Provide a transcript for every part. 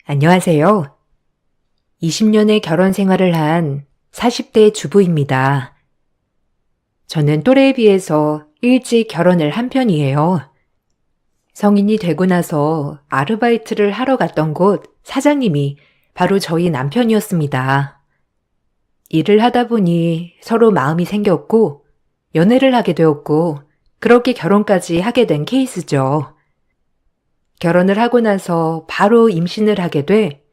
안녕하세요. 20년의 결혼 생활을 한 40대 주부입니다. 저는 또래에 비해서 일찍 결혼을 한 편이에요. 성인이 되고 나서 아르바이트를 하러 갔던 곳 사장님이 바로 저희 남편이었습니다. 일을 하다 보니 서로 마음이 생겼고 연애를 하게 되었고 그렇게 결혼까지 하게 된 케이스죠. 결혼을 하고 나서 바로 임신을 하게 돼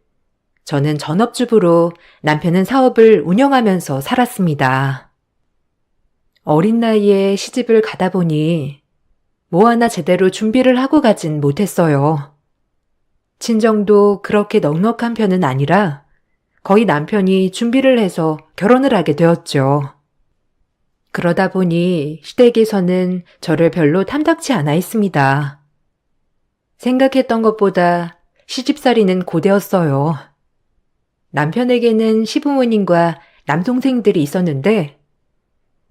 저는 전업주부로 남편은 사업을 운영하면서 살았습니다. 어린 나이에 시집을 가다 보니 뭐 하나 제대로 준비를 하고 가진 못했어요. 친정도 그렇게 넉넉한 편은 아니라 거의 남편이 준비를 해서 결혼을 하게 되었죠. 그러다 보니 시댁에서는 저를 별로 탐탁치 않아 했습니다. 생각했던 것보다 시집살이는 고되었어요. 남편에게는 시부모님과 남동생들이 있었는데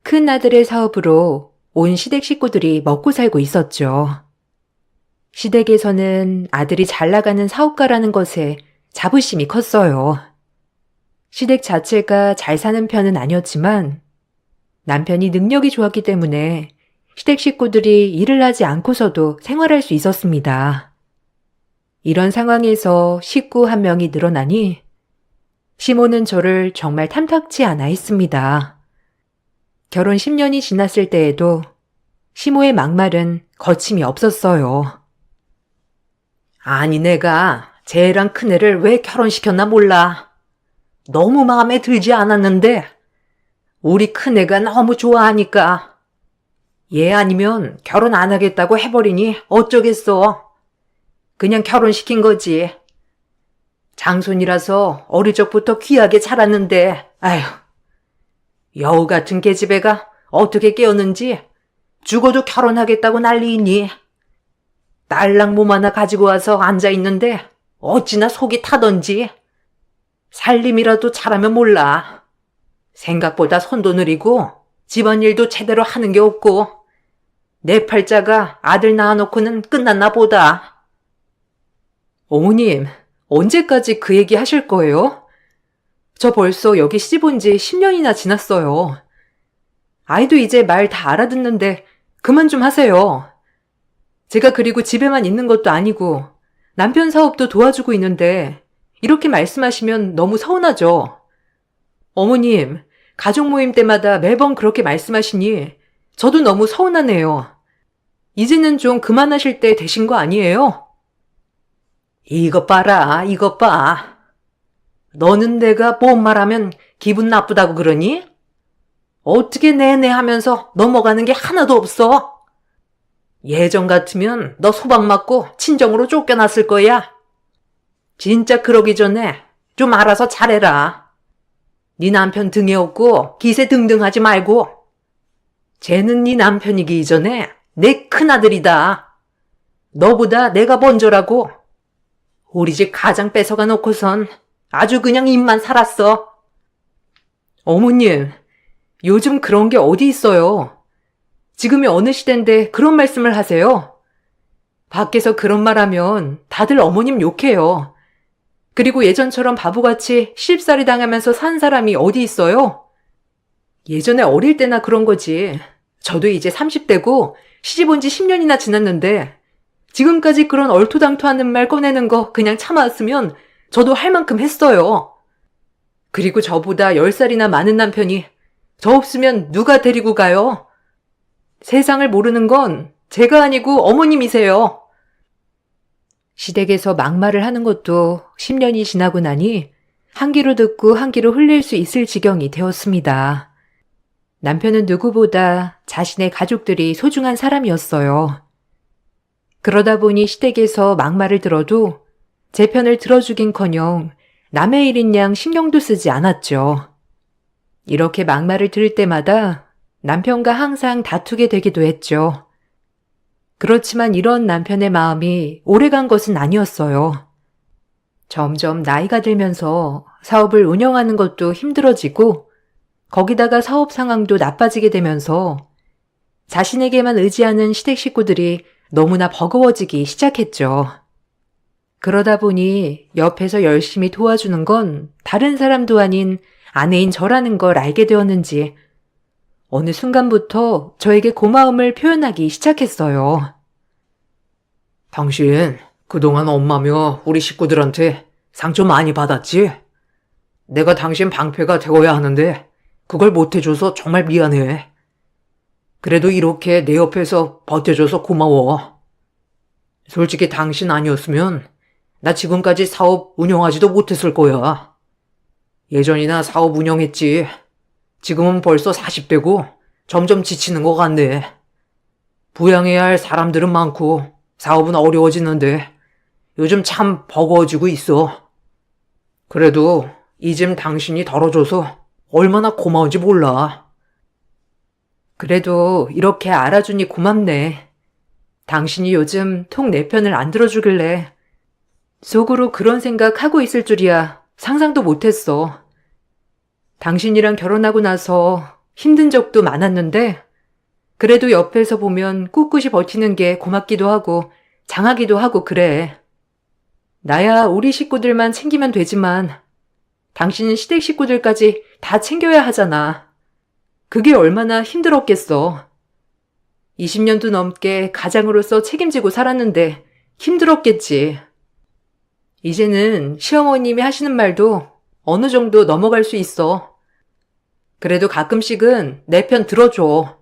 큰 아들의 사업으로 온 시댁 식구들이 먹고 살고 있었죠. 시댁에서는 아들이 잘 나가는 사업가라는 것에 자부심이 컸어요. 시댁 자체가 잘 사는 편은 아니었지만 남편이 능력이 좋았기 때문에 시댁 식구들이 일을 하지 않고서도 생활할 수 있었습니다. 이런 상황에서 식구 한 명이 늘어나니 시모는 저를 정말 탐탁치 않아 했습니다. 결혼 10년이 지났을 때에도 시모의 막말은 거침이 없었어요. 아니 내가 쟤랑 큰애를 왜 결혼시켰나 몰라. 너무 마음에 들지 않았는데 우리 큰애가 너무 좋아하니까 얘 아니면 결혼 안 하겠다고 해버리니 어쩌겠어. 그냥 결혼시킨 거지. 장손이라서 어릴 적부터 귀하게 자랐는데 아휴, 여우 같은 계집애가 어떻게 깨었는지 죽어도 결혼하겠다고 난리이니 딸랑 몸 하나 가지고 와서 앉아있는데 어찌나 속이 타던지. 살림이라도 잘하면 몰라. 생각보다 손도 느리고 집안일도 제대로 하는 게 없고 내 팔자가 아들 낳아놓고는 끝났나 보다. 어머님, 언제까지 그 얘기 하실 거예요? 저 벌써 여기 시집 온 지 10년이나 지났어요. 아이도 이제 말 다 알아듣는데 그만 좀 하세요. 제가 그리고 집에만 있는 것도 아니고 남편 사업도 도와주고 있는데 이렇게 말씀하시면 너무 서운하죠. 어머님, 가족 모임 때마다 매번 그렇게 말씀하시니 저도 너무 서운하네요. 이제는 좀 그만하실 때 되신 거 아니에요? 이것 봐라, 이것 봐. 너는 내가 뭔 말하면 기분 나쁘다고 그러니? 어떻게 내내 하면서 넘어가는 게 하나도 없어? 예전 같으면 너 소박 맞고 친정으로 쫓겨났을 거야. 진짜 그러기 전에 좀 알아서 잘해라. 네 남편 등에 업고 기세 등등하지 말고. 쟤는 네 남편이기 이전에 내 큰아들이다. 너보다 내가 먼저라고. 우리 집 가장 뺏어가 놓고선 아주 그냥 입만 살았어. 어머님, 요즘 그런 게 어디 있어요. 지금이 어느 시대인데 그런 말씀을 하세요. 밖에서 그런 말 하면 다들 어머님 욕해요. 그리고 예전처럼 바보같이 시집살이 당하면서 산 사람이 어디 있어요? 예전에 어릴 때나 그런 거지. 저도 이제 30대고 시집 온 지 10년이나 지났는데 지금까지 그런 얼토당토하는 말 꺼내는 거 그냥 참아왔으면 저도 할 만큼 했어요. 그리고 저보다 10살이나 많은 남편이 저 없으면 누가 데리고 가요? 세상을 모르는 건 제가 아니고 어머님이세요. 시댁에서 막말을 하는 것도 10년이 지나고 나니 한 귀로 듣고 한 귀로 흘릴 수 있을 지경이 되었습니다. 남편은 누구보다 자신의 가족들이 소중한 사람이었어요. 그러다 보니 시댁에서 막말을 들어도 제 편을 들어주긴커녕 남의 일인 양 신경도 쓰지 않았죠. 이렇게 막말을 들을 때마다 남편과 항상 다투게 되기도 했죠. 그렇지만 이런 남편의 마음이 오래간 것은 아니었어요. 점점 나이가 들면서 사업을 운영하는 것도 힘들어지고 거기다가 사업 상황도 나빠지게 되면서 자신에게만 의지하는 시댁 식구들이 너무나 버거워지기 시작했죠. 그러다 보니 옆에서 열심히 도와주는 건 다른 사람도 아닌 아내인 저라는 걸 알게 되었는지 어느 순간부터 저에게 고마움을 표현하기 시작했어요. 당신 그동안 엄마며 우리 식구들한테 상처 많이 받았지? 내가 당신 방패가 되어야 하는데 그걸 못해줘서 정말 미안해. 그래도 이렇게 내 옆에서 버텨줘서 고마워. 솔직히 당신 아니었으면 나 지금까지 사업 운영하지도 못했을 거야. 예전이나 사업 운영했지. 지금은 벌써 40대고 점점 지치는 것 같네. 부양해야 할 사람들은 많고 사업은 어려워지는데 요즘 참 버거워지고 있어. 그래도 이젠 당신이 덜어줘서 얼마나 고마운지 몰라. 그래도 이렇게 알아주니 고맙네. 당신이 요즘 통 내 편을 안 들어주길래 속으로 그런 생각하고 있을 줄이야 상상도 못했어. 당신이랑 결혼하고 나서 힘든 적도 많았는데 그래도 옆에서 보면 꿋꿋이 버티는 게 고맙기도 하고 장하기도 하고 그래. 나야 우리 식구들만 챙기면 되지만 당신은 시댁 식구들까지 다 챙겨야 하잖아. 그게 얼마나 힘들었겠어. 20년도 넘게 가장으로서 책임지고 살았는데 힘들었겠지. 이제는 시어머님이 하시는 말도 어느 정도 넘어갈 수 있어. 그래도 가끔씩은 내 편 들어줘.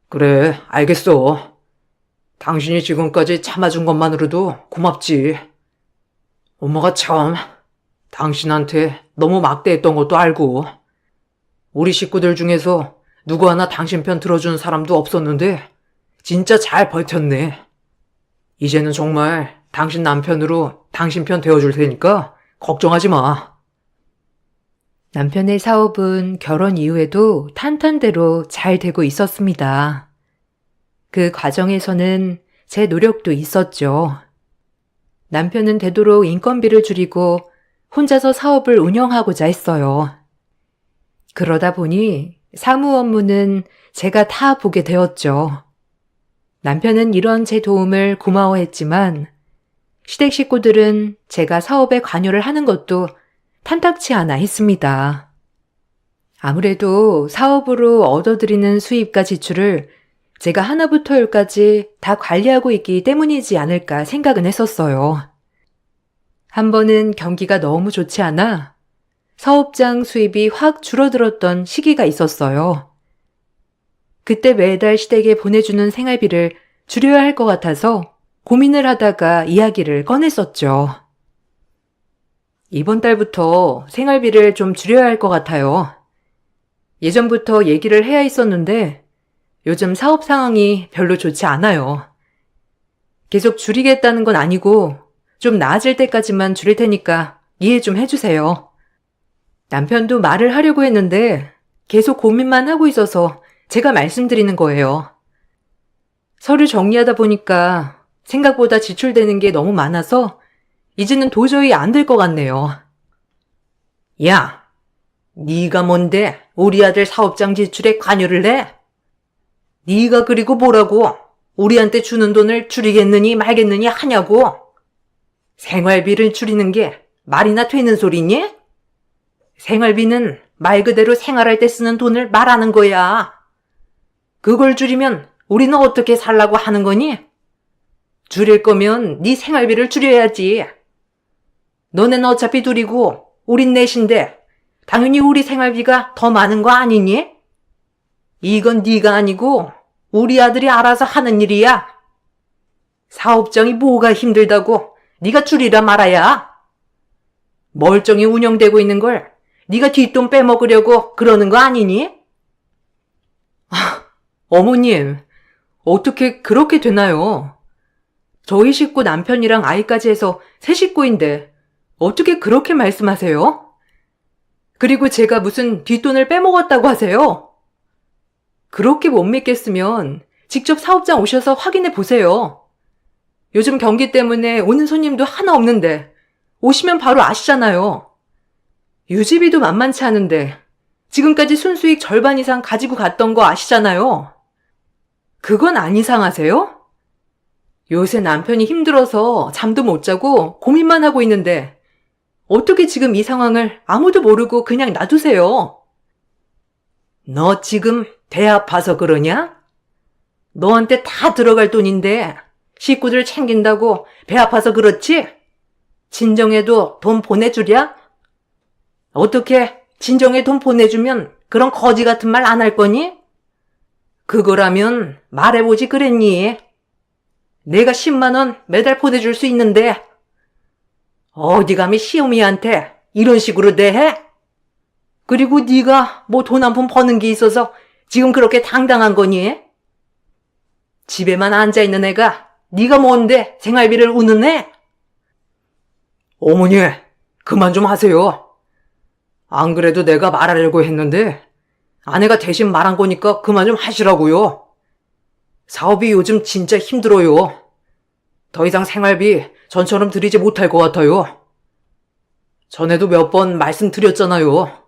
그래, 알겠어. 당신이 지금까지 참아준 것만으로도 고맙지. 엄마가 참 당신한테 너무 막대했던 것도 알고 우리 식구들 중에서 누구 하나 당신 편 들어주는 사람도 없었는데 진짜 잘 버텼네. 이제는 정말 당신 남편으로 당신 편 되어줄 테니까 걱정하지 마. 남편의 사업은 결혼 이후에도 탄탄대로 잘 되고 있었습니다. 그 과정에서는 제 노력도 있었죠. 남편은 되도록 인건비를 줄이고 혼자서 사업을 운영하고자 했어요. 그러다 보니 사무 업무는 제가 다 보게 되었죠. 남편은 이런 제 도움을 고마워했지만 시댁 식구들은 제가 사업에 관여를 하는 것도 탐탁치 않아 했습니다. 아무래도 사업으로 얻어들이는 수입과 지출을 제가 하나부터 열까지 다 관리하고 있기 때문이지 않을까 생각은 했었어요. 한 번은 경기가 너무 좋지 않아 사업장 수입이 확 줄어들었던 시기가 있었어요. 그때 매달 시댁에 보내주는 생활비를 줄여야 할 것 같아서 고민을 하다가 이야기를 꺼냈었죠. 이번 달부터 생활비를 좀 줄여야 할 것 같아요. 예전부터 얘기를 해야 했었는데 요즘 사업 상황이 별로 좋지 않아요. 계속 줄이겠다는 건 아니고 좀 나아질 때까지만 줄일 테니까 이해 좀 해주세요. 남편도 말을 하려고 했는데 계속 고민만 하고 있어서 제가 말씀드리는 거예요. 서류 정리하다 보니까 생각보다 지출되는 게 너무 많아서 이제는 도저히 안 될 것 같네요. 야, 네가 뭔데 우리 아들 사업장 지출에 관여를 해? 네가 그리고 뭐라고 우리한테 주는 돈을 줄이겠느니 말겠느니 하냐고? 생활비를 줄이는 게 말이나 되는 소리니? 생활비는 말 그대로 생활할 때 쓰는 돈을 말하는 거야. 그걸 줄이면 우리는 어떻게 살라고 하는 거니? 줄일 거면 네 생활비를 줄여야지. 너네는 어차피 둘이고 우린 넷인데 당연히 우리 생활비가 더 많은 거 아니니? 이건 네가 아니고 우리 아들이 알아서 하는 일이야. 사업장이 뭐가 힘들다고 네가 줄이라 말아야. 멀쩡히 운영되고 있는 걸 네가 뒷돈 빼먹으려고 그러는 거 아니니? 어머님, 어떻게 그렇게 되나요? 저희 식구 남편이랑 아이까지 해서 세 식구인데 어떻게 그렇게 말씀하세요? 그리고 제가 무슨 뒷돈을 빼먹었다고 하세요? 그렇게 못 믿겠으면 직접 사업장 오셔서 확인해 보세요. 요즘 경기 때문에 오는 손님도 하나 없는데 오시면 바로 아시잖아요. 유지비도 만만치 않은데 지금까지 순수익 절반 이상 가지고 갔던 거 아시잖아요. 그건 안 이상하세요? 요새 남편이 힘들어서 잠도 못 자고 고민만 하고 있는데 어떻게 지금 이 상황을 아무도 모르고 그냥 놔두세요? 너 지금 배 아파서 그러냐? 너한테 다 들어갈 돈인데 식구들 챙긴다고 배 아파서 그렇지? 친정에도 돈 보내주랴? 어떻게 친정에 돈 보내주면 그런 거지 같은 말 안 할 거니? 그거라면 말해보지 그랬니? 내가 10만 원 매달 보내줄 수 있는데 어디 감히 시어미한테 이런 식으로 대해? 그리고 네가 뭐 돈 한 푼 버는 게 있어서 지금 그렇게 당당한 거니? 집에만 앉아있는 애가 네가 뭔데 생활비를 우는 애? 어머니, 그만 좀 하세요. 안 그래도 내가 말하려고 했는데 아내가 대신 말한 거니까 그만 좀 하시라고요. 사업이 요즘 진짜 힘들어요. 더 이상 생활비 전처럼 드리지 못할 것 같아요. 전에도 몇 번 말씀드렸잖아요.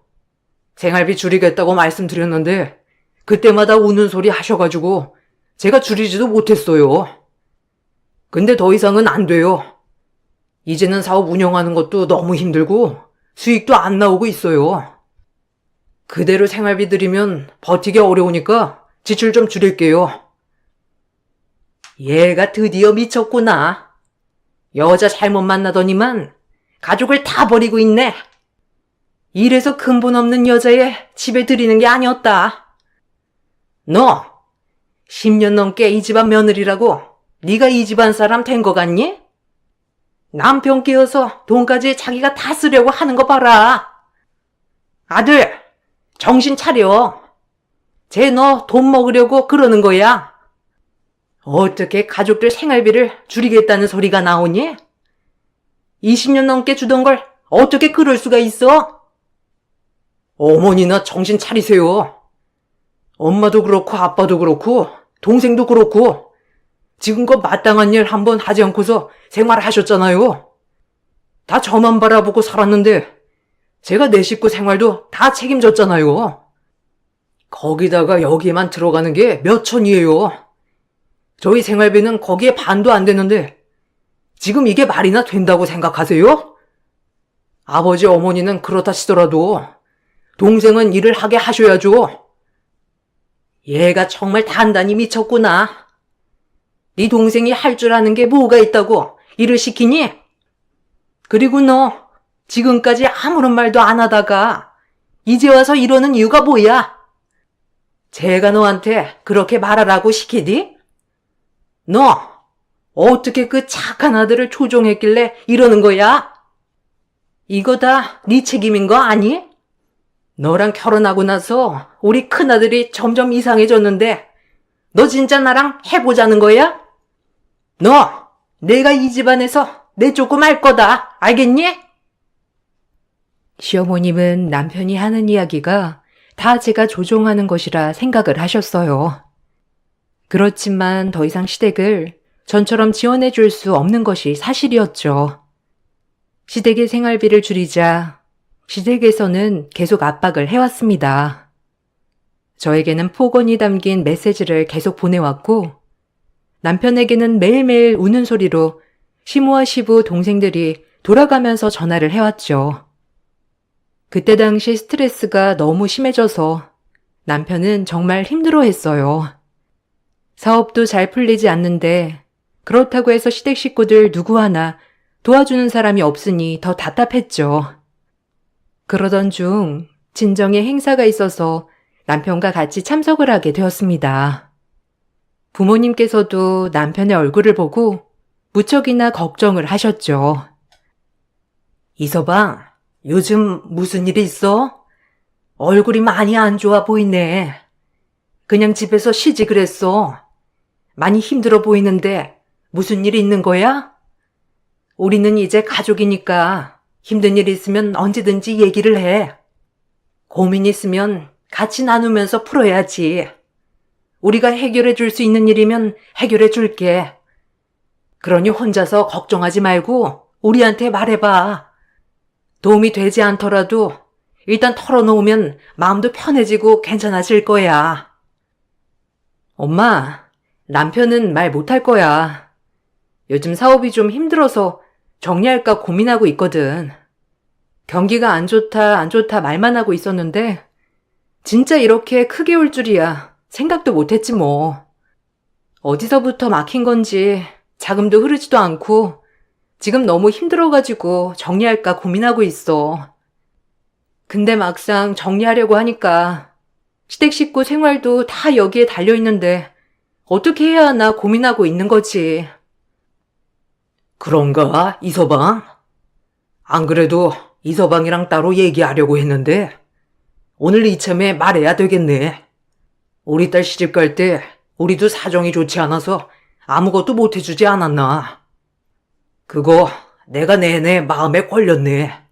생활비 줄이겠다고 말씀드렸는데 그때마다 우는 소리 하셔가지고 제가 줄이지도 못했어요. 근데 더 이상은 안 돼요. 이제는 사업 운영하는 것도 너무 힘들고 수익도 안 나오고 있어요. 그대로 생활비 드리면 버티기 어려우니까 지출 좀 줄일게요. 얘가 드디어 미쳤구나. 여자 잘못 만나더니만 가족을 다 버리고 있네. 이래서 근본 없는 여자애 집에 들이는 게 아니었다. 너 10년 넘게 이 집안 며느리라고 네가 이 집안 사람 된 거 같니? 남편 끼어서 돈까지 자기가 다 쓰려고 하는 거 봐라. 아들, 정신 차려. 쟤 너 돈 먹으려고 그러는 거야. 어떻게 가족들 생활비를 줄이겠다는 소리가 나오니? 20년 넘게 주던 걸 어떻게 그럴 수가 있어? 어머니나 정신 차리세요. 엄마도 그렇고 아빠도 그렇고 동생도 그렇고 지금껏 마땅한 일 한번 하지 않고서 생활하셨잖아요. 다 저만 바라보고 살았는데 제가 내 식구 생활도 다 책임졌잖아요. 거기다가 여기에만 들어가는 게 몇 천이에요. 저희 생활비는 거기에 반도 안 되는데 지금 이게 말이나 된다고 생각하세요? 아버지 어머니는 그렇다 치더라도 동생은 일을 하게 하셔야죠. 얘가 정말 단단히 미쳤구나. 네 동생이 할 줄 아는 게 뭐가 있다고 일을 시키니? 그리고 너 지금까지 아무런 말도 안 하다가 이제 와서 이러는 이유가 뭐야? 제가 너한테 그렇게 말하라고 시키디? 너 어떻게 그 착한 아들을 조종했길래 이러는 거야? 이거 다 네 책임인 거 아니? 너랑 결혼하고 나서 우리 큰아들이 점점 이상해졌는데 너 진짜 나랑 해보자는 거야? 너 내가 이 집안에서 내쫓고 말 거다. 알겠니? 시어머님은 남편이 하는 이야기가 다 제가 조종하는 것이라 생각을 하셨어요. 그렇지만 더 이상 시댁을 전처럼 지원해 줄 수 없는 것이 사실이었죠. 시댁의 생활비를 줄이자 시댁에서는 계속 압박을 해왔습니다. 저에게는 폭언이 담긴 메시지를 계속 보내왔고 남편에게는 매일매일 우는 소리로 시모와 시부 동생들이 돌아가면서 전화를 해왔죠. 그때 당시 스트레스가 너무 심해져서 남편은 정말 힘들어했어요. 사업도 잘 풀리지 않는데 그렇다고 해서 시댁 식구들 누구 하나 도와주는 사람이 없으니 더 답답했죠. 그러던 중 친정에 행사가 있어서 남편과 같이 참석을 하게 되었습니다. 부모님께서도 남편의 얼굴을 보고 무척이나 걱정을 하셨죠. 이서방, 요즘 무슨 일 있어? 얼굴이 많이 안 좋아 보이네. 그냥 집에서 쉬지 그랬어. 많이 힘들어 보이는데 무슨 일 있는 거야? 우리는 이제 가족이니까 힘든 일 있으면 언제든지 얘기를 해. 고민 있으면 같이 나누면서 풀어야지. 우리가 해결해 줄 수 있는 일이면 해결해 줄게. 그러니 혼자서 걱정하지 말고 우리한테 말해봐. 도움이 되지 않더라도 일단 털어놓으면 마음도 편해지고 괜찮아질 거야. 엄마, 남편은 말 못할 거야. 요즘 사업이 좀 힘들어서 정리할까 고민하고 있거든. 경기가 안 좋다, 안 좋다 말만 하고 있었는데 진짜 이렇게 크게 올 줄이야 생각도 못했지 뭐. 어디서부터 막힌 건지 자금도 흐르지도 않고 지금 너무 힘들어가지고 정리할까 고민하고 있어. 근데 막상 정리하려고 하니까 시댁 식구 생활도 다 여기에 달려있는데 어떻게 해야 하나 고민하고 있는 거지. 그런가, 이서방? 안 그래도 이서방이랑 따로 얘기하려고 했는데 오늘 이참에 말해야 되겠네. 우리 딸 시집 갈 때 우리도 사정이 좋지 않아서 아무것도 못 해주지 않았나. 그거 내가 내내 마음에 걸렸네.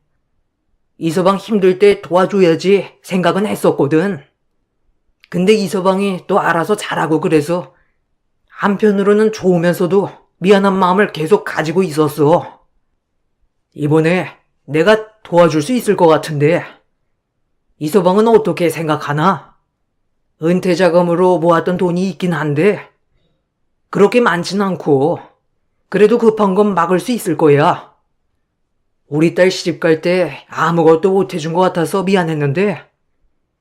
이서방 힘들 때 도와줘야지 생각은 했었거든. 근데 이서방이 또 알아서 잘하고 그래서 한편으로는 좋으면서도 미안한 마음을 계속 가지고 있었어. 이번에 내가 도와줄 수 있을 것 같은데 이서방은 어떻게 생각하나? 은퇴 자금으로 모았던 돈이 있긴 한데 그렇게 많진 않고 그래도 급한 건 막을 수 있을 거야. 우리 딸 시집 갈 때 아무것도 못 해준 것 같아서 미안했는데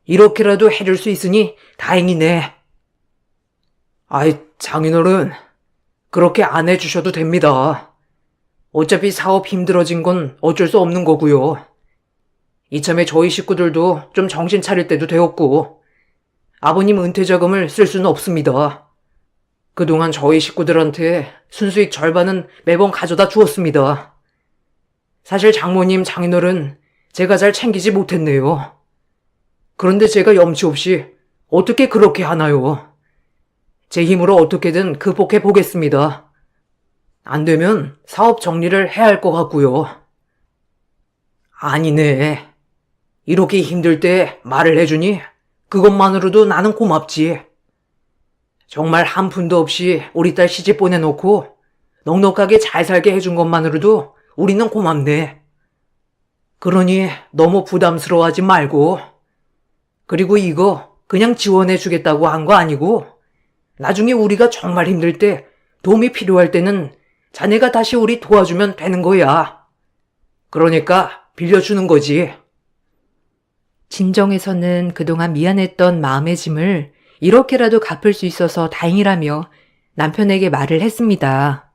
이렇게라도 해줄 수 있으니 다행이네. 아이, 장인어른, 그렇게 안 해주셔도 됩니다. 어차피 사업 힘들어진 건 어쩔 수 없는 거고요. 이참에 저희 식구들도 좀 정신 차릴 때도 되었고 아버님 은퇴 자금을 쓸 수는 없습니다. 그동안 저희 식구들한테 순수익 절반은 매번 가져다 주었습니다. 사실 장모님, 장인어른 제가 잘 챙기지 못했네요. 그런데 제가 염치 없이 어떻게 그렇게 하나요? 제 힘으로 어떻게든 극복해 보겠습니다. 안 되면 사업 정리를 해야 할 것 같고요. 아니네. 이렇게 힘들 때 말을 해주니 그것만으로도 나는 고맙지. 정말 한 푼도 없이 우리 딸 시집 보내놓고 넉넉하게 잘 살게 해준 것만으로도 우리는 고맙네. 그러니 너무 부담스러워하지 말고. 그리고 이거 그냥 지원해주겠다고 한 거 아니고 나중에 우리가 정말 힘들 때 도움이 필요할 때는 자네가 다시 우리 도와주면 되는 거야. 그러니까 빌려주는 거지. 진정에서는 그동안 미안했던 마음의 짐을 이렇게라도 갚을 수 있어서 다행이라며 남편에게 말을 했습니다.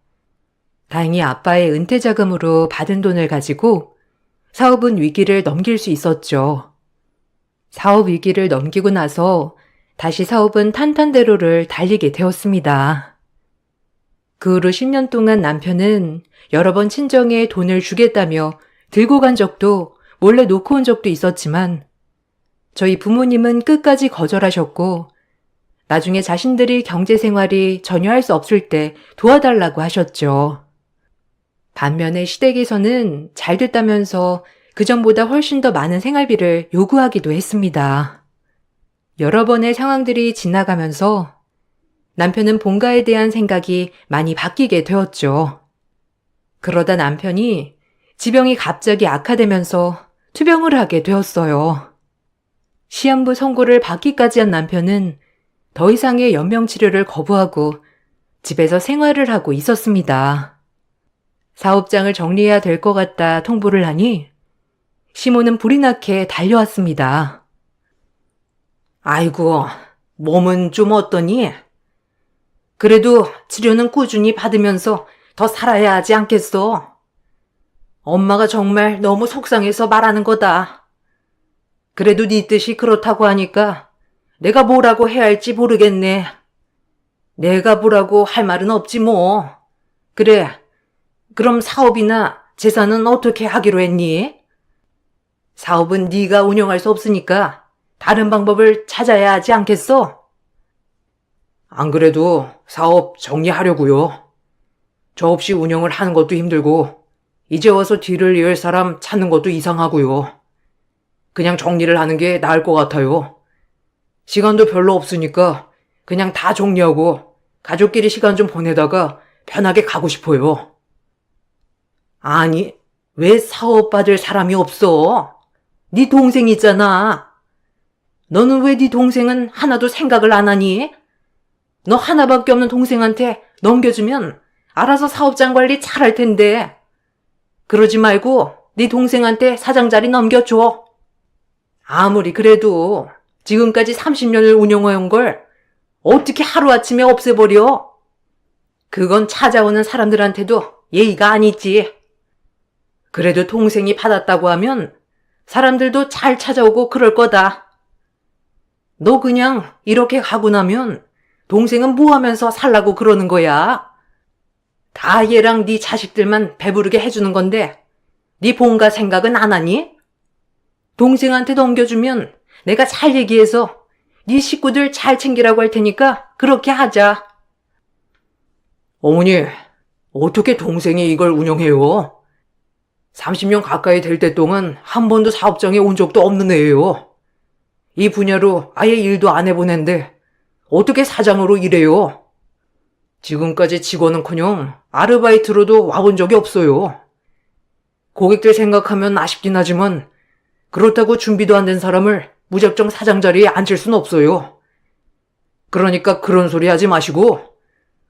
다행히 아빠의 은퇴 자금으로 받은 돈을 가지고 사업은 위기를 넘길 수 있었죠. 사업 위기를 넘기고 나서 다시 사업은 탄탄대로를 달리게 되었습니다. 그 후로 10년 동안 남편은 여러 번 친정에 돈을 주겠다며 들고 간 적도 몰래 놓고 온 적도 있었지만 저희 부모님은 끝까지 거절하셨고 나중에 자신들이 경제생활이 전혀 할 수 없을 때 도와달라고 하셨죠. 반면에 시댁에서는 잘 됐다면서 그전보다 훨씬 더 많은 생활비를 요구하기도 했습니다. 여러 번의 상황들이 지나가면서 남편은 본가에 대한 생각이 많이 바뀌게 되었죠. 그러다 남편이 지병이 갑자기 악화되면서 투병을 하게 되었어요. 시한부 선고를 받기까지 한 남편은 더 이상의 연명치료를 거부하고 집에서 생활을 하고 있었습니다. 사업장을 정리해야 될 것 같다 통보를 하니 시모는 불이 나게 달려왔습니다. 아이고, 몸은 좀 어떠니? 그래도 치료는 꾸준히 받으면서 더 살아야 하지 않겠어? 엄마가 정말 너무 속상해서 말하는 거다. 그래도 네 뜻이 그렇다고 하니까 내가 뭐라고 해야 할지 모르겠네. 내가 뭐라고 할 말은 없지 뭐. 그래, 그럼 사업이나 재산은 어떻게 하기로 했니? 사업은 네가 운영할 수 없으니까 다른 방법을 찾아야 하지 않겠어? 안 그래도 사업 정리하려고요. 저 없이 운영을 하는 것도 힘들고 이제 와서 뒤를 이을 사람 찾는 것도 이상하고요. 그냥 정리를 하는 게 나을 것 같아요. 시간도 별로 없으니까 그냥 다 정리하고 가족끼리 시간 좀 보내다가 편하게 가고 싶어요. 아니, 왜 사업 받을 사람이 없어? 네 동생 있잖아. 너는 왜 네 동생은 하나도 생각을 안 하니? 너 하나밖에 없는 동생한테 넘겨주면 알아서 사업장 관리 잘할 텐데. 그러지 말고 네 동생한테 사장 자리 넘겨줘. 아무리 그래도 지금까지 30년을 운영해온 걸 어떻게 하루아침에 없애버려? 그건 찾아오는 사람들한테도 예의가 아니지. 그래도 동생이 받았다고 하면 사람들도 잘 찾아오고 그럴 거다. 너 그냥 이렇게 가고 나면 동생은 뭐 하면서 살라고 그러는 거야? 다 얘랑 네 자식들만 배부르게 해주는 건데 네 본가 생각은 안 하니? 동생한테 넘겨주면 내가 잘 얘기해서 네 식구들 잘 챙기라고 할 테니까 그렇게 하자. 어머니, 어떻게 동생이 이걸 운영해요? 30년 가까이 될 때 동안 한 번도 사업장에 온 적도 없는 애예요. 이 분야로 아예 일도 안 해본 앤데 어떻게 사장으로 일해요? 지금까지 직원은커녕 아르바이트로도 와본 적이 없어요. 고객들 생각하면 아쉽긴 하지만 그렇다고 준비도 안 된 사람을 무작정 사장 자리에 앉힐 순 없어요. 그러니까 그런 소리 하지 마시고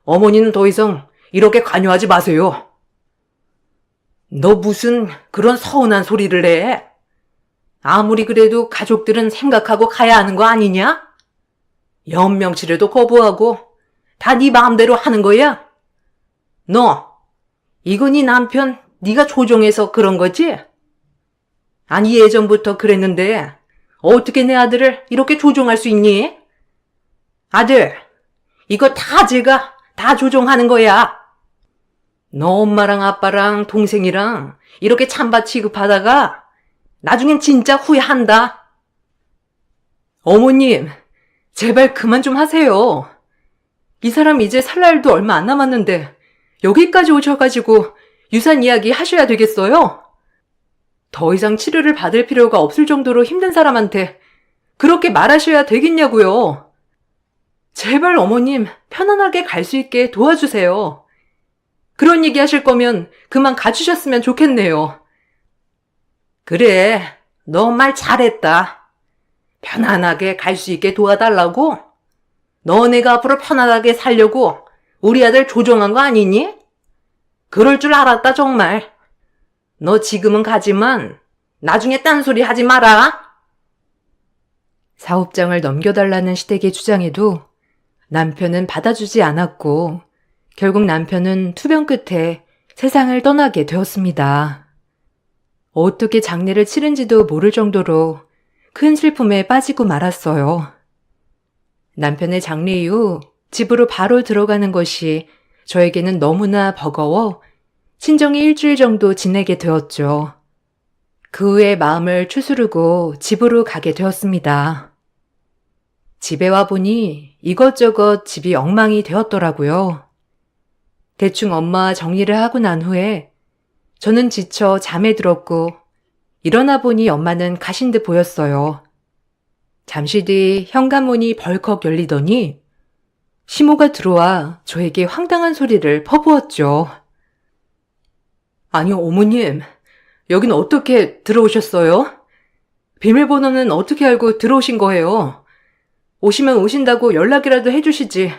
어머니는 더 이상 이렇게 관여하지 마세요. 너 무슨 그런 서운한 소리를 해? 아무리 그래도 가족들은 생각하고 가야 하는 거 아니냐? 연명치레도 거부하고 다 네 마음대로 하는 거야? 너, 이거 네 남편 네가 조종해서 그런 거지? 아니 예전부터 그랬는데 어떻게 내 아들을 이렇게 조종할 수 있니? 아들, 이거 다 제가 다 조종하는 거야. 너 엄마랑 아빠랑 동생이랑 이렇게 찬밥 취급하다가 나중엔 진짜 후회한다. 어머님, 제발 그만 좀 하세요. 이 사람 이제 살 날도 얼마 안 남았는데 여기까지 오셔가지고 유산 이야기 하셔야 되겠어요? 더 이상 치료를 받을 필요가 없을 정도로 힘든 사람한테 그렇게 말하셔야 되겠냐고요. 제발 어머님 편안하게 갈 수 있게 도와주세요. 그런 얘기 하실 거면 그만 가주셨으면 좋겠네요. 그래, 너 말 잘했다. 편안하게 갈 수 있게 도와달라고? 너네가 앞으로 편안하게 살려고 우리 아들 조종한 거 아니니? 그럴 줄 알았다 정말. 너 지금은 가지만 나중에 딴소리 하지 마라. 사업장을 넘겨달라는 시댁의 주장에도 남편은 받아주지 않았고 결국 남편은 투병 끝에 세상을 떠나게 되었습니다. 어떻게 장례를 치른지도 모를 정도로 큰 슬픔에 빠지고 말았어요. 남편의 장례 이후 집으로 바로 들어가는 것이 저에게는 너무나 버거워 친정에 일주일 정도 지내게 되었죠. 그 후에 마음을 추스르고 집으로 가게 되었습니다. 집에 와보니 이것저것 집이 엉망이 되었더라고요. 대충 엄마와 정리를 하고 난 후에 저는 지쳐 잠에 들었고 일어나 보니 엄마는 가신 듯 보였어요. 잠시 뒤 현관문이 벌컥 열리더니 시모가 들어와 저에게 황당한 소리를 퍼부었죠. 아니 어머님, 여긴 어떻게 들어오셨어요? 비밀번호는 어떻게 알고 들어오신 거예요? 오시면 오신다고 연락이라도 해주시지.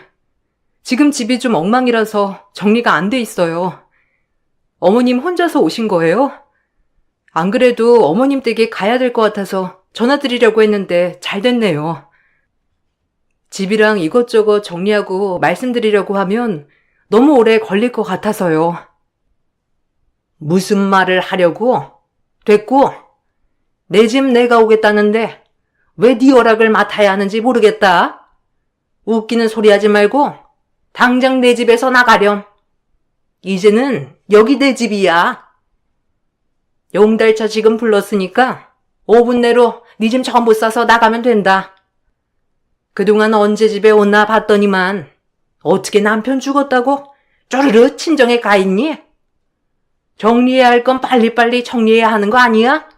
지금 집이 좀 엉망이라서 정리가 안 돼 있어요. 어머님 혼자서 오신 거예요? 안 그래도 어머님 댁에 가야 될 것 같아서 전화드리려고 했는데 잘 됐네요. 집이랑 이것저것 정리하고 말씀드리려고 하면 너무 오래 걸릴 것 같아서요. 무슨 말을 하려고? 됐고, 내 집 내가 오겠다는데 왜 네 허락을 맡아야 하는지 모르겠다. 웃기는 소리 하지 말고 당장 내 집에서 나가렴. 이제는 여기 내 집이야. 용달차 지금 불렀으니까 5분 내로 네 짐 전부 싸서 나가면 된다. 그동안 언제 집에 오나 봤더니만 어떻게 남편 죽었다고 쪼르르 친정에 가 있니? 정리해야 할 건 빨리빨리 정리해야 하는 거 아니야?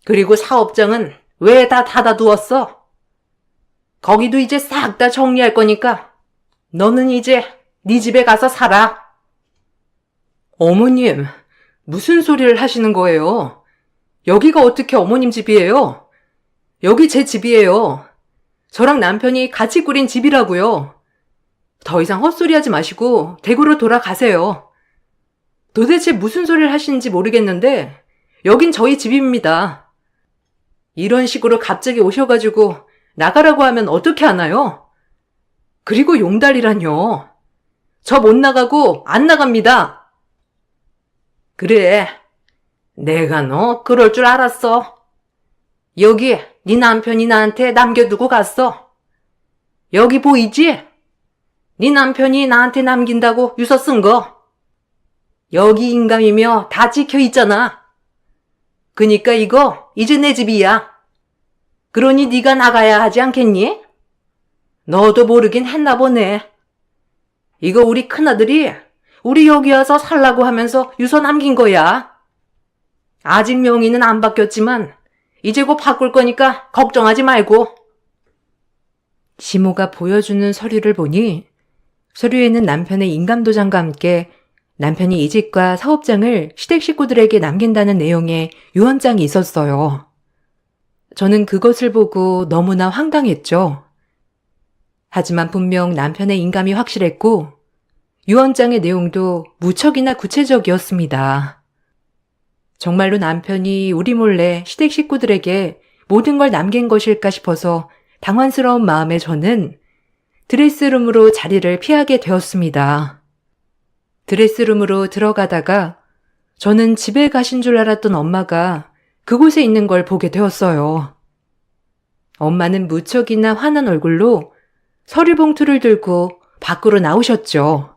그리고 사업장은 왜 다 닫아두었어? 거기도 이제 싹 다 정리할 거니까 너는 이제 네 집에 가서 살아. 어머님, 무슨 소리를 하시는 거예요? 여기가 어떻게 어머님 집이에요? 여기 제 집이에요. 저랑 남편이 같이 꾸린 집이라고요. 더 이상 헛소리하지 마시고 댁으로 돌아가세요. 도대체 무슨 소리를 하시는지 모르겠는데 여긴 저희 집입니다. 이런 식으로 갑자기 오셔가지고 나가라고 하면 어떻게 하나요? 그리고 용달이란요. 저 못 나가고 안 나갑니다. 그래, 내가 너 그럴 줄 알았어. 여기 네 남편이 나한테 남겨두고 갔어. 여기 보이지? 네 남편이 나한테 남긴다고 유서 쓴 거. 여기 인감이며 다 찍혀 있잖아. 그니까 이거 이제 내 집이야. 그러니 네가 나가야 하지 않겠니? 너도 모르긴 했나 보네. 이거 우리 큰아들이 우리 여기 와서 살라고 하면서 유서 남긴 거야. 아직 명의는 안 바뀌었지만 이제 곧 바꿀 거니까 걱정하지 말고. 시모가 보여주는 서류를 보니 서류에는 남편의 인감도장과 함께 남편이 이 집과 사업장을 시댁 식구들에게 남긴다는 내용의 유언장이 있었어요. 저는 그것을 보고 너무나 황당했죠. 하지만 분명 남편의 인감이 확실했고 유언장의 내용도 무척이나 구체적이었습니다. 정말로 남편이 우리 몰래 시댁 식구들에게 모든 걸 남긴 것일까 싶어서 당황스러운 마음에 저는 드레스룸으로 자리를 피하게 되었습니다. 드레스룸으로 들어가다가 저는 집에 가신 줄 알았던 엄마가 그곳에 있는 걸 보게 되었어요. 엄마는 무척이나 화난 얼굴로 서류 봉투를 들고 밖으로 나오셨죠.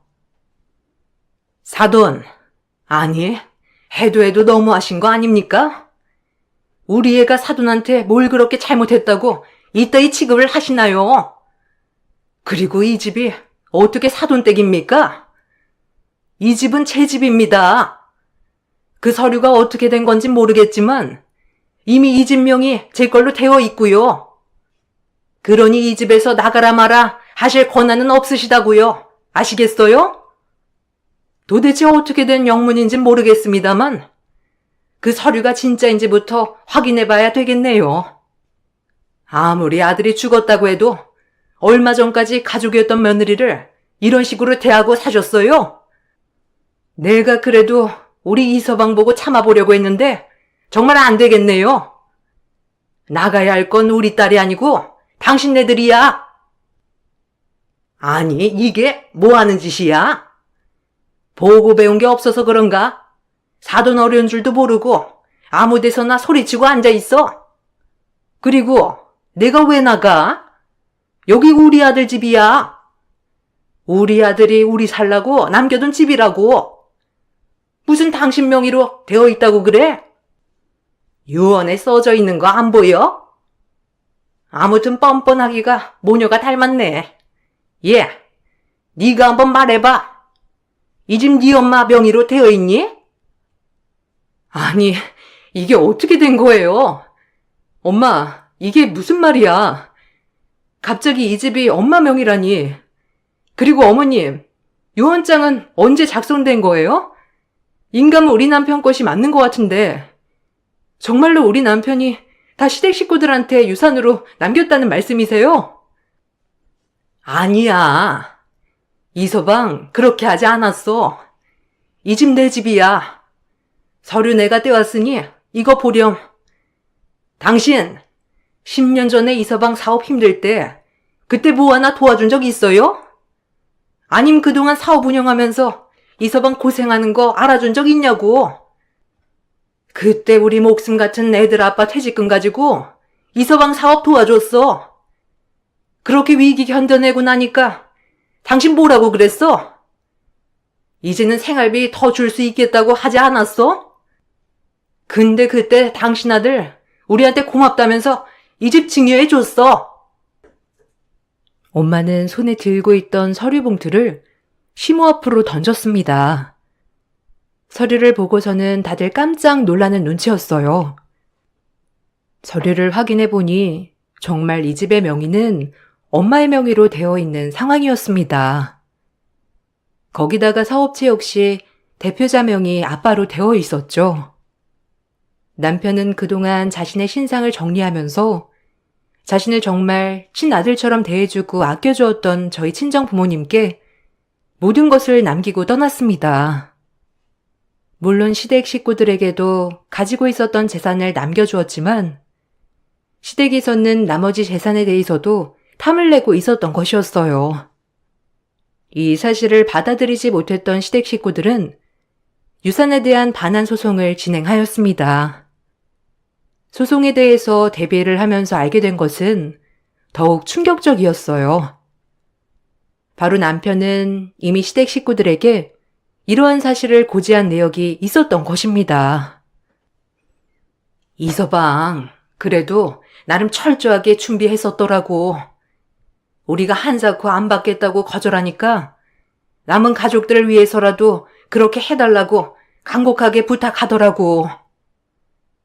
사돈, 아니, 해도 너무하신 거 아닙니까? 우리 애가 사돈한테 뭘 그렇게 잘못했다고 이따위 취급을 하시나요? 그리고 이 집이 어떻게 사돈 댁입니까? 이 집은 제 집입니다. 그 서류가 어떻게 된 건지 모르겠지만 이미 이 집 명이 제 걸로 되어 있고요. 그러니 이 집에서 나가라 마라 하실 권한은 없으시다고요. 아시겠어요? 도대체 어떻게 된 영문인진 모르겠습니다만 그 서류가 진짜인지부터 확인해 봐야 되겠네요. 아무리 아들이 죽었다고 해도 얼마 전까지 가족이었던 며느리를 이런 식으로 대하고 사셨어요? 내가 그래도 우리 이서방 보고 참아보려고 했는데 정말 안 되겠네요. 나가야 할 건 우리 딸이 아니고 당신네들이야. 아니, 이게 뭐 하는 짓이야? 보고 배운 게 없어서 그런가? 사돈 어려운 줄도 모르고 아무 데서나 소리치고 앉아있어. 그리고 내가 왜 나가? 여기 우리 아들 집이야. 우리 아들이 우리 살라고 남겨둔 집이라고. 무슨 당신 명의로 되어 있다고 그래? 유언에 써져 있는 거 안 보여? 아무튼 뻔뻔하기가 모녀가 닮았네. 예, 네가 한번 말해봐. 이 집 네 엄마 명의로 되어 있니? 아니, 이게 어떻게 된 거예요? 엄마, 이게 무슨 말이야? 갑자기 이 집이 엄마 명의라니. 그리고 어머님, 유언장은 언제 작성된 거예요? 인감은 우리 남편 것이 맞는 것 같은데 정말로 우리 남편이 다 시댁 식구들한테 유산으로 남겼다는 말씀이세요? 아니야. 이서방 그렇게 하지 않았어. 이 집 내 집이야. 서류 내가 떼왔으니 이거 보렴. 당신 10년 전에 이서방 사업 힘들 때 그때 뭐 하나 도와준 적 있어요? 아님 그동안 사업 운영하면서 이서방 고생하는 거 알아준 적 있냐고. 그때 우리 목숨 같은 애들 아빠 퇴직금 가지고 이서방 사업 도와줬어. 그렇게 위기 견뎌내고 나니까 당신 뭐라고 그랬어? 이제는 생활비 더 줄 수 있겠다고 하지 않았어? 근데 그때 당신 아들 우리한테 고맙다면서 이 집 증여해줬어. 엄마는 손에 들고 있던 서류 봉투를 시모 앞으로 던졌습니다. 서류를 보고서는 다들 깜짝 놀라는 눈치였어요. 서류를 확인해 보니 정말 이 집의 명의는 엄마의 명의로 되어 있는 상황이었습니다. 거기다가 사업체 역시 대표자 명의 아빠로 되어 있었죠. 남편은 그동안 자신의 신상을 정리하면서 자신을 정말 친아들처럼 대해주고 아껴주었던 저희 친정 부모님께 모든 것을 남기고 떠났습니다. 물론 시댁 식구들에게도 가지고 있었던 재산을 남겨주었지만 시댁에서는 나머지 재산에 대해서도 탐을 내고 있었던 것이었어요. 이 사실을 받아들이지 못했던 시댁 식구들은 유산에 대한 반환 소송을 진행하였습니다. 소송에 대해서 대비를 하면서 알게 된 것은 더욱 충격적이었어요. 바로 남편은 이미 시댁 식구들에게 이러한 사실을 고지한 내역이 있었던 것입니다. 이서방, 그래도 나름 철저하게 준비했었더라고. 우리가 한사코 안 받겠다고 거절하니까 남은 가족들을 위해서라도 그렇게 해달라고 간곡하게 부탁하더라고.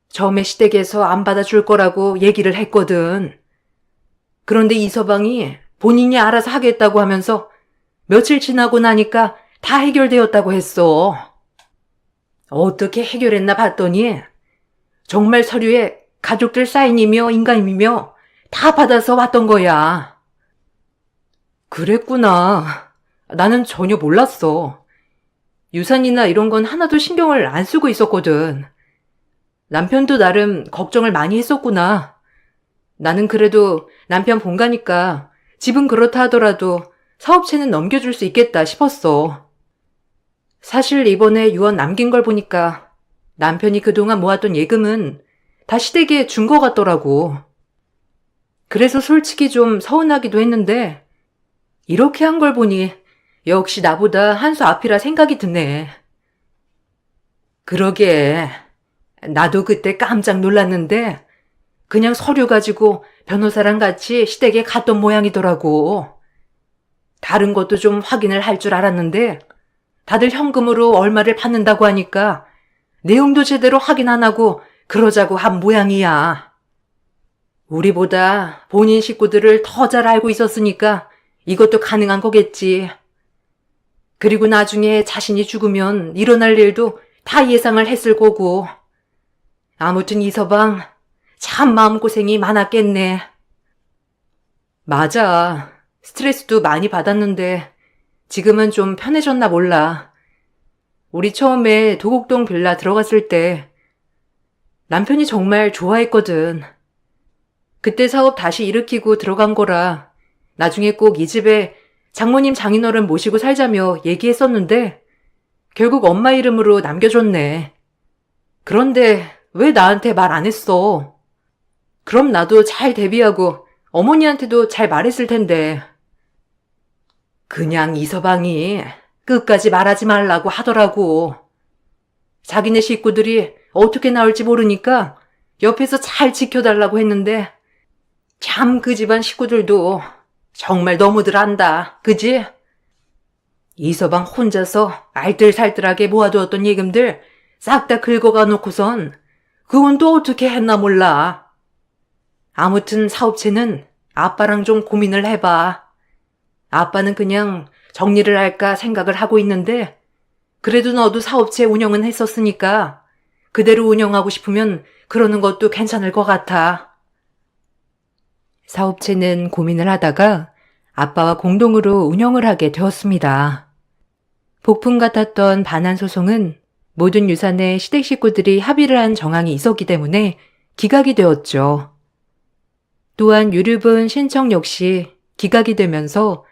처음에 시댁에서 안 받아줄 거라고 얘기를 했거든. 그런데 이서방이 본인이 알아서 하겠다고 하면서 며칠 지나고 나니까 다 해결되었다고 했어. 어떻게 해결했나 봤더니 정말 서류에 가족들 사인이며 인감이며 다 받아서 왔던 거야. 그랬구나. 나는 전혀 몰랐어. 유산이나 이런 건 하나도 신경을 안 쓰고 있었거든. 남편도 나름 걱정을 많이 했었구나. 나는 그래도 남편 본가니까 집은 그렇다 하더라도 사업체는 넘겨줄 수 있겠다 싶었어. 사실 이번에 유언 남긴 걸 보니까 남편이 그동안 모았던 예금은 다 시댁에 준 것 같더라고. 그래서 솔직히 좀 서운하기도 했는데 이렇게 한 걸 보니 역시 나보다 한 수 앞이라 생각이 드네. 그러게. 나도 그때 깜짝 놀랐는데 그냥 서류 가지고 변호사랑 같이 시댁에 갔던 모양이더라고. 다른 것도 좀 확인을 할 줄 알았는데 다들 현금으로 얼마를 받는다고 하니까 내용도 제대로 확인 안 하고 그러자고 한 모양이야. 우리보다 본인 식구들을 더 잘 알고 있었으니까 이것도 가능한 거겠지. 그리고 나중에 자신이 죽으면 일어날 일도 다 예상을 했을 거고. 아무튼 이서방 참 마음고생이 많았겠네. 맞아. 스트레스도 많이 받았는데 지금은 좀 편해졌나 몰라. 우리 처음에 도곡동 빌라 들어갔을 때 남편이 정말 좋아했거든. 그때 사업 다시 일으키고 들어간 거라 나중에 꼭 이 집에 장모님 장인어른 모시고 살자며 얘기했었는데 결국 엄마 이름으로 남겨줬네. 그런데 왜 나한테 말 안 했어? 그럼 나도 잘 대비하고 어머니한테도 잘 말했을 텐데. 그냥 이서방이 끝까지 말하지 말라고 하더라고. 자기네 식구들이 어떻게 나올지 모르니까 옆에서 잘 지켜달라고 했는데 참 그 집안 식구들도 정말 너무들 안다. 그지? 이서방 혼자서 알뜰살뜰하게 모아두었던 예금들 싹 다 긁어가 놓고선 그건 또 어떻게 했나 몰라. 아무튼 사업체는 아빠랑 좀 고민을 해봐. 아빠는 그냥 정리를 할까 생각을 하고 있는데 그래도 너도 사업체 운영은 했었으니까 그대로 운영하고 싶으면 그러는 것도 괜찮을 것 같아. 사업체는 고민을 하다가 아빠와 공동으로 운영을 하게 되었습니다. 복풍 같았던 반환 소송은 모든 유산에 시댁 식구들이 합의를 한 정황이 있었기 때문에 기각이 되었죠. 또한 유류분 신청 역시 기각이 되면서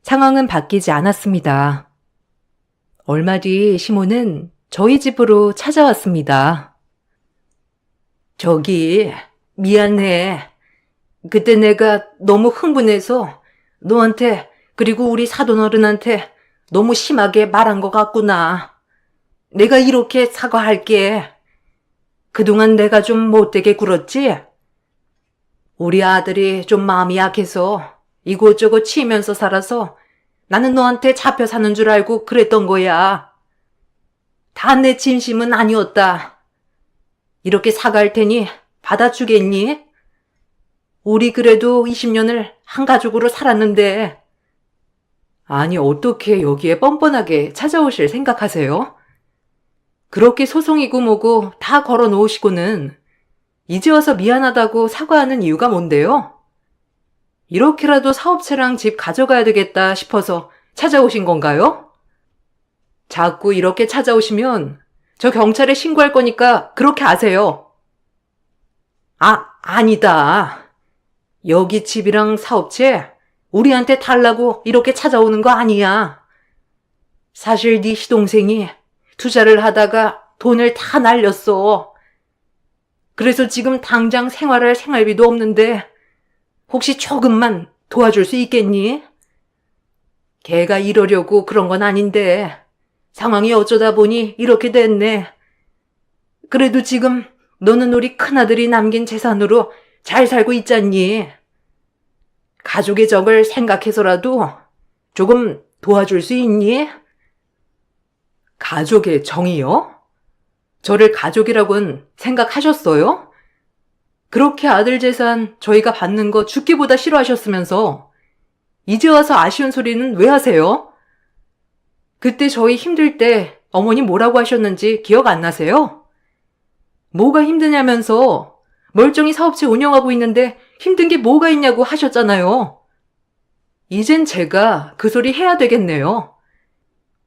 상황은 바뀌지 않았습니다. 얼마 뒤 시모는 저희 집으로 찾아왔습니다. 저기, 미안해. 그때 내가 너무 흥분해서 너한테 그리고 우리 사돈어른한테 너무 심하게 말한 것 같구나. 내가 이렇게 사과할게. 그동안 내가 좀 못되게 굴었지? 우리 아들이 좀 마음이 약해서 이곳저곳 치면서 살아서 나는 너한테 잡혀 사는 줄 알고 그랬던 거야. 다 내 진심은 아니었다. 이렇게 사과할 테니 받아주겠니? 우리 그래도 20년을 한 가족으로 살았는데. 아니, 어떻게 여기에 뻔뻔하게 찾아오실 생각하세요? 그렇게 소송이고 뭐고 다 걸어 놓으시고는 이제 와서 미안하다고 사과하는 이유가 뭔데요? 이렇게라도 사업체랑 집 가져가야 되겠다 싶어서 찾아오신 건가요? 자꾸 이렇게 찾아오시면 저 경찰에 신고할 거니까 그렇게 아세요. 아니다. 여기 집이랑 사업체 우리한테 달라고 이렇게 찾아오는 거 아니야. 사실 네 시동생이 투자를 하다가 돈을 다 날렸어. 그래서 지금 당장 생활할 생활비도 없는데 혹시 조금만 도와줄 수 있겠니? 걔가 이러려고 그런 건 아닌데 상황이 어쩌다 보니 이렇게 됐네. 그래도 지금 너는 우리 큰아들이 남긴 재산으로 잘 살고 있잖니. 가족의 적을 생각해서라도 조금 도와줄 수 있니? 가족의 정이요? 저를 가족이라고는 생각하셨어요? 그렇게 아들 재산 저희가 받는 거 죽기보다 싫어하셨으면서 이제 와서 아쉬운 소리는 왜 하세요? 그때 저희 힘들 때 어머니 뭐라고 하셨는지 기억 안 나세요? 뭐가 힘드냐면서 멀쩡히 사업체 운영하고 있는데 힘든 게 뭐가 있냐고 하셨잖아요. 이젠 제가 그 소리 해야 되겠네요.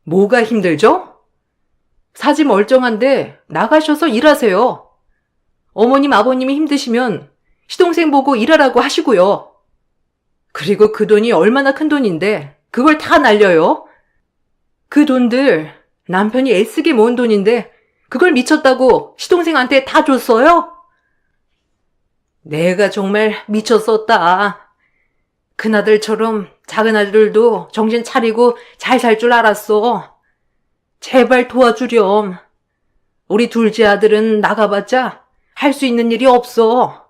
뭐가 힘들죠? 사지 멀쩡한데 나가셔서 일하세요. 어머님, 아버님이 힘드시면 시동생 보고 일하라고 하시고요. 그리고 그 돈이 얼마나 큰 돈인데 그걸 다 날려요? 그 돈들 남편이 애쓰게 모은 돈인데 그걸 미쳤다고 시동생한테 다 줬어요? 내가 정말 미쳤었다. 큰아들처럼 작은아들도 정신 차리고 잘 살 줄 알았어. 제발 도와주렴. 우리 둘째 아들은 나가봤자 할 수 있는 일이 없어.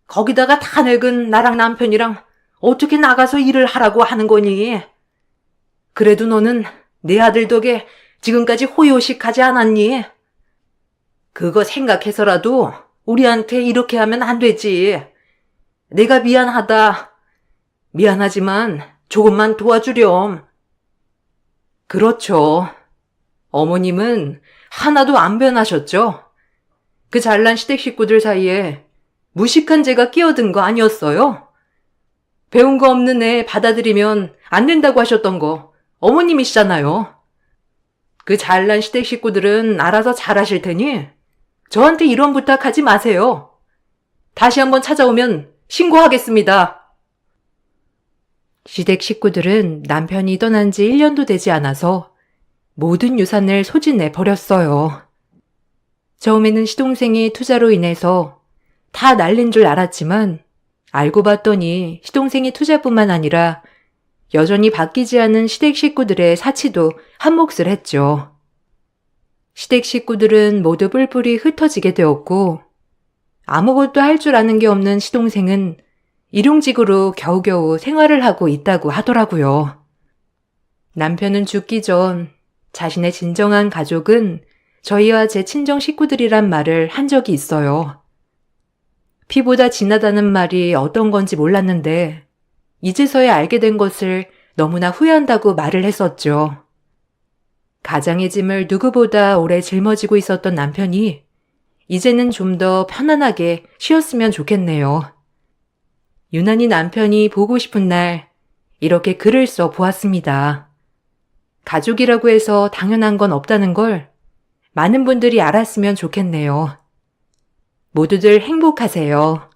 거기다가 다 늙은 나랑 남편이랑 어떻게 나가서 일을 하라고 하는 거니? 그래도 너는 내 아들 덕에 지금까지 호의호식하지 않았니? 그거 생각해서라도 우리한테 이렇게 하면 안 되지. 내가 미안하다. 미안하지만 조금만 도와주렴. 그렇죠. 어머님은 하나도 안 변하셨죠? 그 잘난 시댁 식구들 사이에 무식한 제가 끼어든 거 아니었어요? 배운 거 없는 애 받아들이면 안 된다고 하셨던 거 어머님이시잖아요. 그 잘난 시댁 식구들은 알아서 잘하실 테니 저한테 이런 부탁하지 마세요. 다시 한번 찾아오면 신고하겠습니다. 시댁 식구들은 남편이 떠난 지 1년도 되지 않아서 모든 유산을 소진해 버렸어요. 처음에는 시동생이 투자로 인해서 다 날린 줄 알았지만 알고 봤더니 시동생이 투자뿐만 아니라 여전히 바뀌지 않은 시댁 식구들의 사치도 한몫을 했죠. 시댁 식구들은 모두 뿔뿔이 흩어지게 되었고 아무것도 할 줄 아는 게 없는 시동생은 일용직으로 겨우겨우 생활을 하고 있다고 하더라고요. 남편은 죽기 전 자신의 진정한 가족은 저희와 제 친정 식구들이란 말을 한 적이 있어요. 피보다 진하다는 말이 어떤 건지 몰랐는데 이제서야 알게 된 것을 너무나 후회한다고 말을 했었죠. 가장의 짐을 누구보다 오래 짊어지고 있었던 남편이 이제는 좀 더 편안하게 쉬었으면 좋겠네요. 유난히 남편이 보고 싶은 날 이렇게 글을 써 보았습니다. 가족이라고 해서 당연한 건 없다는 걸 많은 분들이 알았으면 좋겠네요. 모두들 행복하세요.